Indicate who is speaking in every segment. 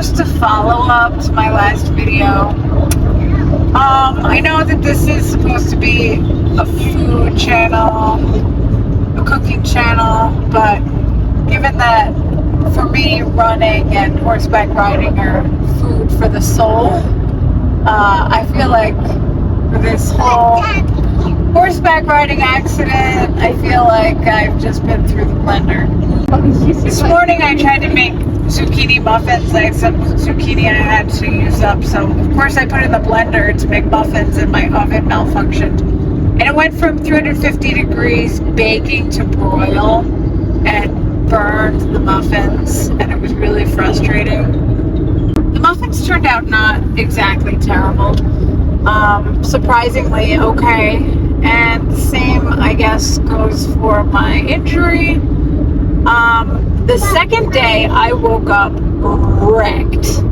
Speaker 1: supposed to follow up to my last video. I know that this is supposed to be a food channel, a cooking channel, but given that for me running and horseback riding are food for the soul, I feel like this whole horseback riding accident, I feel like I've just been through the blender. This morning I tried to make zucchini muffins. I had some zucchini I had to use up, so of course I put it in the blender to make muffins and my oven malfunctioned. And it went from 350 degrees baking to broil and burned the muffins, and it was really frustrating. The muffins turned out not exactly terrible. Surprisingly okay. And the same, I guess, goes for my injury. The second day I woke up wrecked.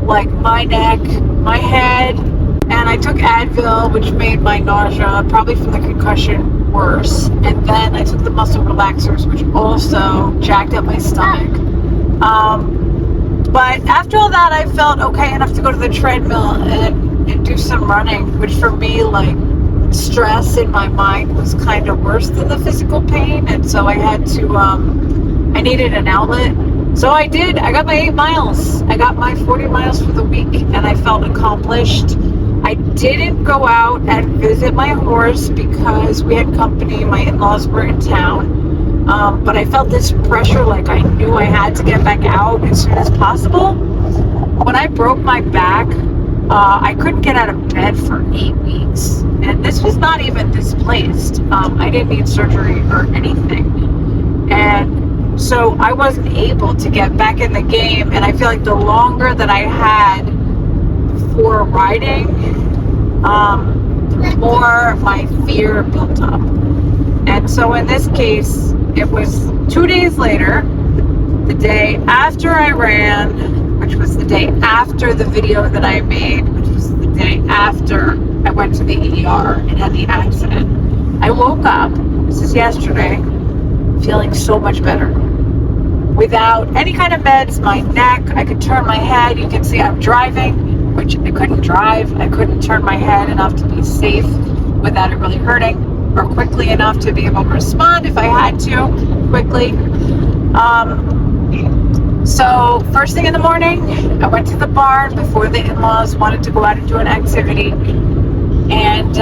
Speaker 1: Like my neck, my head, and I took Advil, which made my nausea, probably from the concussion, worse. And then I took the muscle relaxers, which also jacked up my stomach. But after all that, I felt okay enough to go to the treadmill and do some running, which for me, like, stress in my mind was kind of worse than the physical pain, and so I had to I needed an outlet, so I did. I got my 8 miles. I got my 40 miles for the week, and I felt accomplished. I didn't go out and visit my horse because we had company. My in-laws were in town, but I felt this pressure, like I knew I had to get back out as soon as possible. When I broke my back, I couldn't get out of bed for 8 weeks. And this was not even displaced. I didn't need surgery or anything. And so I wasn't able to get back in the game. And I feel like the longer that I had for riding, the more my fear built up. And so in this case, it was 2 days later, the day after I ran, which was the day after the video that I made, which was the day after I went to the ER and had the accident. I woke up, this is yesterday, feeling so much better. Without any kind of meds, my neck, I could turn my head. You can see I'm driving, which I couldn't drive. I couldn't turn my head enough to be safe without it really hurting, or quickly enough to be able to respond if I had to, quickly. So first thing in the morning, I went to the barn before the in-laws wanted to go out and do an activity, and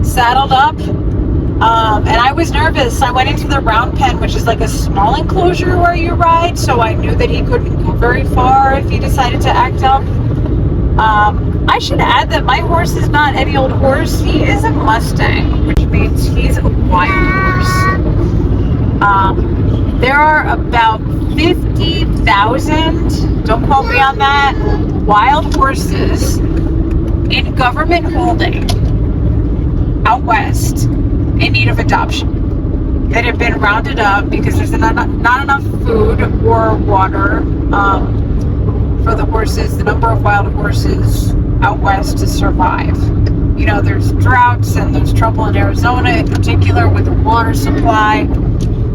Speaker 1: saddled up, and I was nervous. I went into the round pen, which is like a small enclosure where you ride, so I knew that he couldn't go very far if he decided to act up. I should add that my horse is not any old horse. He is a Mustang, which means he's a wild horse. There are about 50,000, don't quote me on that, wild horses in government holding out west in need of adoption that have been rounded up because there's not enough food or water for the horses, the number of wild horses out west to survive. You know, there's droughts and there's trouble in Arizona in particular with the water supply.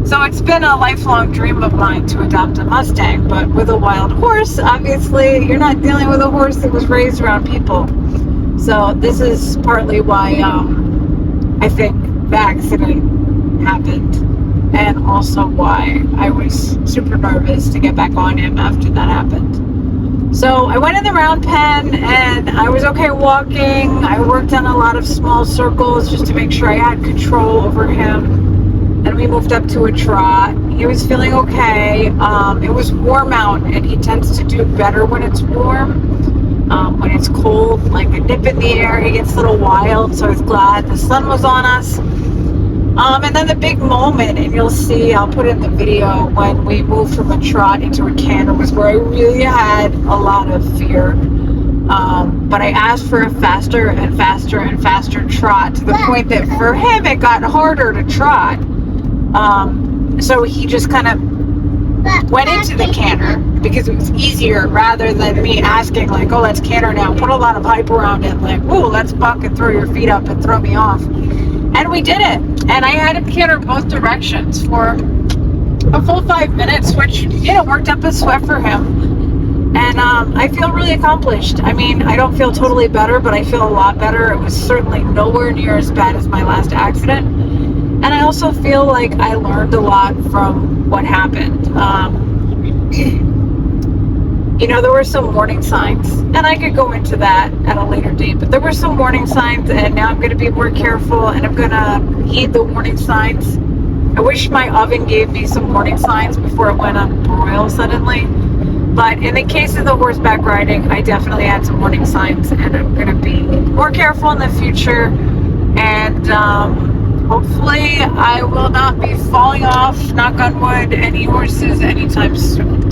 Speaker 1: So it's been a lifelong dream of mine to adopt a Mustang, but with a wild horse, obviously, you're not dealing with a horse that was raised around people. So this is partly why I think the accident happened, and also why I was super nervous to get back on him after that happened. So I went in the round pen, and I was okay walking. I worked on a lot of small circles just to make sure I had control over him. And we moved up to a trot. He was feeling okay. It was warm out, and he tends to do better when it's warm. When it's cold, like a nip in the air, he gets a little wild, so I was glad the sun was on us. And then the big moment, and you'll see, I'll put in the video, when we moved from a trot into a canter was where I really had a lot of fear. But I asked for a faster and faster and faster trot, to the point that for him it got harder to trot. So he just kind of went into the canter because it was easier, rather than me asking like, oh, let's canter now, put a lot of hype around it, like, ooh, let's buck and throw your feet up and throw me off. And we did it, and I had him canter both directions for a full 5 minutes, which, you know, worked up a sweat for him. And I feel really accomplished. I mean, I don't feel totally better, but I feel a lot better. It was certainly nowhere near as bad as my last accident. And I also feel like I learned a lot from what happened. There were some warning signs, and I could go into that at a later date, but there were some warning signs, and now I'm going to be more careful, and I'm going to heed the warning signs. I wish my oven gave me some warning signs before it went on broil suddenly. But in the case of the horseback riding, I definitely had some warning signs, and I'm going to be more careful in the future. And hopefully I will not be falling off, knock on wood, any horses anytime soon.